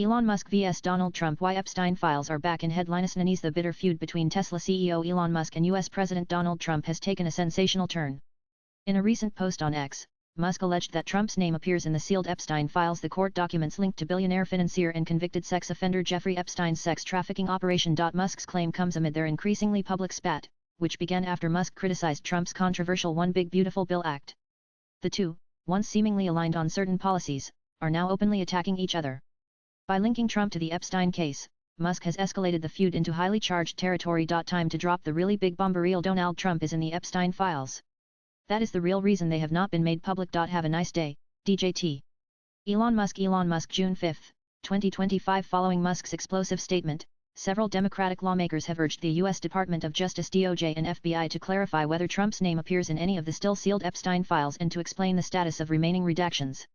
Elon Musk vs Donald Trump. Why Epstein files are back in headlines. The bitter feud between Tesla CEO Elon Musk and US President Donald Trump has taken a sensational turn. In a recent post on X, Musk alleged that Trump's name appears in the sealed Epstein files, the court documents linked to billionaire financier and convicted sex offender Jeffrey Epstein's sex trafficking operation. Musk's claim comes amid their increasingly public spat, which began after Musk criticized Trump's controversial One Big Beautiful Bill Act. The two, once seemingly aligned on certain policies, are now openly attacking each other. By linking Trump to the Epstein case, Musk has escalated the feud into highly charged territory. Time to drop the really big bomb. Real Donald Trump is in the Epstein files. That is the real reason they have not been made public. Have a nice day, DJT. Elon Musk June 5, 2025. Following Musk's explosive statement, several Democratic lawmakers have urged the U.S. Department of Justice DOJ and FBI to clarify whether Trump's name appears in any of the still sealed Epstein files and to explain the status of remaining redactions.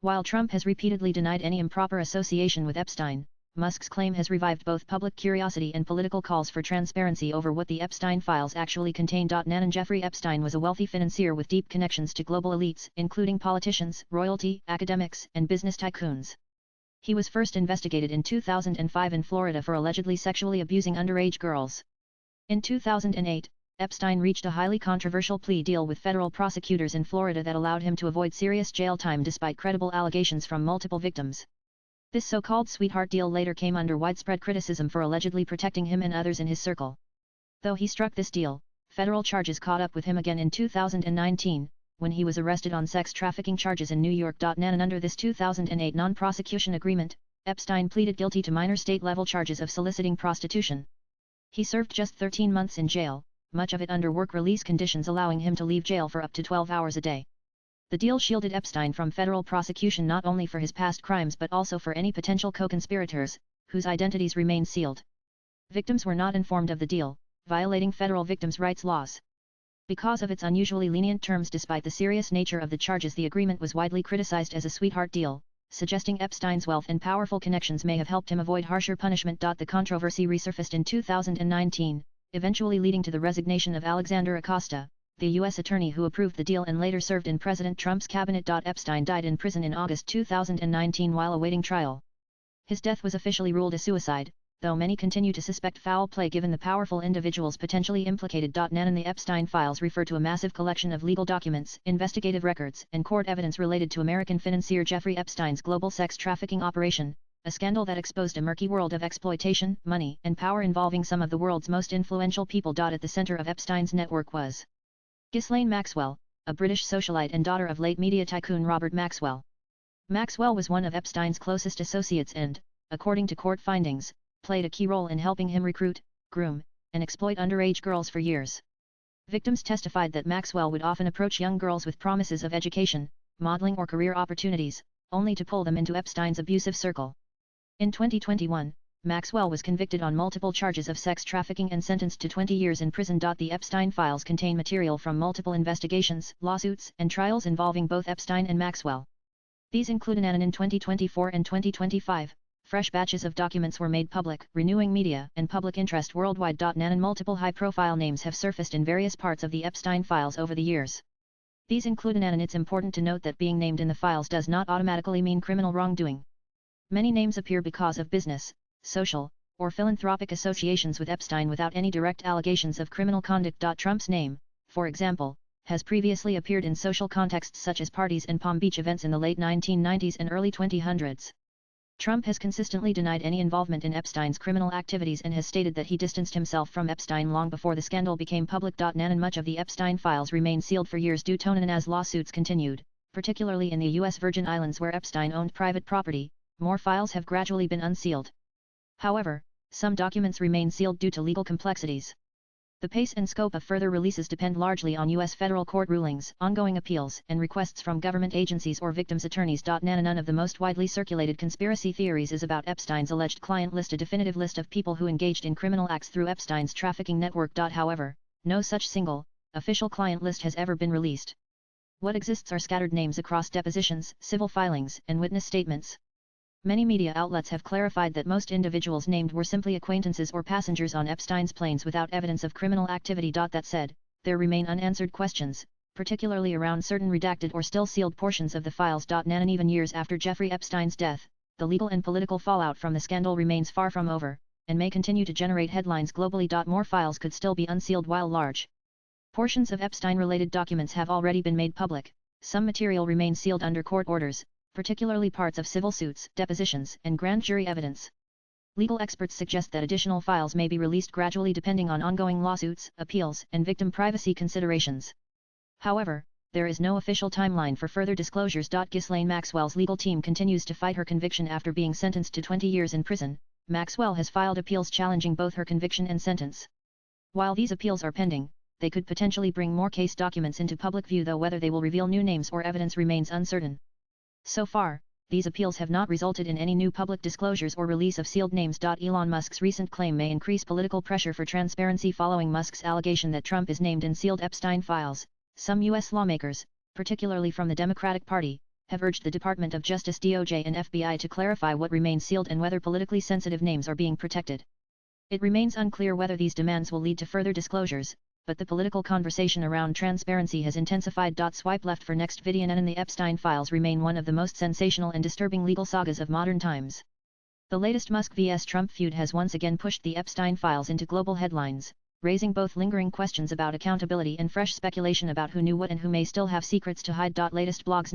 While Trump has repeatedly denied any improper association with Epstein, Musk's claim has revived both public curiosity and political calls for transparency over what the Epstein files actually contain. Jeffrey Epstein was a wealthy financier with deep connections to global elites, including politicians, royalty, academics, and business tycoons. He was first investigated in 2005 in Florida for allegedly sexually abusing underage girls. In 2008, Epstein reached a highly controversial plea deal with federal prosecutors in Florida that allowed him to avoid serious jail time despite credible allegations from multiple victims. This so-called sweetheart deal later came under widespread criticism for allegedly protecting him and others in his circle. Though he struck this deal, federal charges caught up with him again in 2019, when he was arrested on sex trafficking charges in New York. And under this 2008 non-prosecution agreement, Epstein pleaded guilty to minor state-level charges of soliciting prostitution. He served just 13 months in jail, much of it under work release conditions allowing him to leave jail for up to 12 hours a day. The deal shielded Epstein from federal prosecution not only for his past crimes but also for any potential co-conspirators, whose identities remain sealed. Victims were not informed of the deal, violating federal victims' rights laws. Because of its unusually lenient terms despite the serious nature of the charges, the agreement was widely criticized as a sweetheart deal, suggesting Epstein's wealth and powerful connections may have helped him avoid harsher punishment. The controversy resurfaced in 2019, eventually leading to the resignation of Alexander Acosta, the U.S. attorney who approved the deal and later served in President Trump's cabinet. Epstein died in prison in August 2019 while awaiting trial. His death was officially ruled a suicide, though many continue to suspect foul play given the powerful individuals potentially implicated. And the Epstein files refer to a massive collection of legal documents, investigative records, and court evidence related to American financier Jeffrey Epstein's global sex trafficking operation, a scandal that exposed a murky world of exploitation, money, and power involving some of the world's most influential people. At the center of Epstein's network was Ghislaine Maxwell, a British socialite and daughter of late media tycoon Robert Maxwell. Maxwell was one of Epstein's closest associates and, according to court findings, played a key role in helping him recruit, groom, and exploit underage girls for years. Victims testified that Maxwell would often approach young girls with promises of education, modeling or career opportunities, only to pull them into Epstein's abusive circle. In 2021, Maxwell was convicted on multiple charges of sex trafficking and sentenced to 20 years in prison. The Epstein files contain material from multiple investigations, lawsuits, and trials involving both Epstein and Maxwell. These include an in 2024 and 2025. Fresh batches of documents were made public, renewing media and public interest worldwide. And multiple high-profile names have surfaced in various parts of the Epstein files over the years. These include and it's important to note that being named in the files does not automatically mean criminal wrongdoing. Many names appear because of business, social, or philanthropic associations with Epstein without any direct allegations of criminal conduct. Trump's name, for example, has previously appeared in social contexts such as parties and Palm Beach events in the late 1990s and early 2000s. Trump has consistently denied any involvement in Epstein's criminal activities and has stated that he distanced himself from Epstein long before the scandal became public. And much of the Epstein files remained sealed for years due to and as lawsuits continued, particularly in the U.S. Virgin Islands where Epstein owned private property. More files have gradually been unsealed. However, some documents remain sealed due to legal complexities. The pace and scope of further releases depend largely on U.S. federal court rulings, ongoing appeals, and requests from government agencies or victims' attorneys. None of the most widely circulated conspiracy theories is about Epstein's alleged client list, a definitive list of people who engaged in criminal acts through Epstein's trafficking network. However, no such single, official client list has ever been released. What exists are scattered names across depositions, civil filings, and witness statements. Many media outlets have clarified that most individuals named were simply acquaintances or passengers on Epstein's planes without evidence of criminal activity. That said, there remain unanswered questions, particularly around certain redacted or still sealed portions of the files. And even years after Jeffrey Epstein's death, the legal and political fallout from the scandal remains far from over, and may continue to generate headlines globally. More files could still be unsealed while large portions of Epstein-related documents have already been made public. Some material remains sealed under court orders, particularly parts of civil suits, depositions, and grand jury evidence. Legal experts suggest that additional files may be released gradually depending on ongoing lawsuits, appeals, and victim privacy considerations. However, there is no official timeline for further disclosures. Ghislaine Maxwell's legal team continues to fight her conviction after being sentenced to 20 years in prison. Maxwell has filed appeals challenging both her conviction and sentence. While these appeals are pending, they could potentially bring more case documents into public view, though whether they will reveal new names or evidence remains uncertain. So far, these appeals have not resulted in any new public disclosures or release of sealed names. Elon Musk's recent claim may increase political pressure for transparency following Musk's allegation that Trump is named in sealed Epstein files. Some U.S. lawmakers, particularly from the Democratic Party, have urged the Department of Justice (DOJ) and FBI to clarify what remains sealed and whether politically sensitive names are being protected. It remains unclear whether these demands will lead to further disclosures, but the political conversation around transparency has intensified. Swipe left for next video. And the Epstein files remain one of the most sensational and disturbing legal sagas of modern times. The latest Musk vs. Trump feud has once again pushed the Epstein files into global headlines, raising both lingering questions about accountability and fresh speculation about who knew what and who may still have secrets to hide. Latest blogs.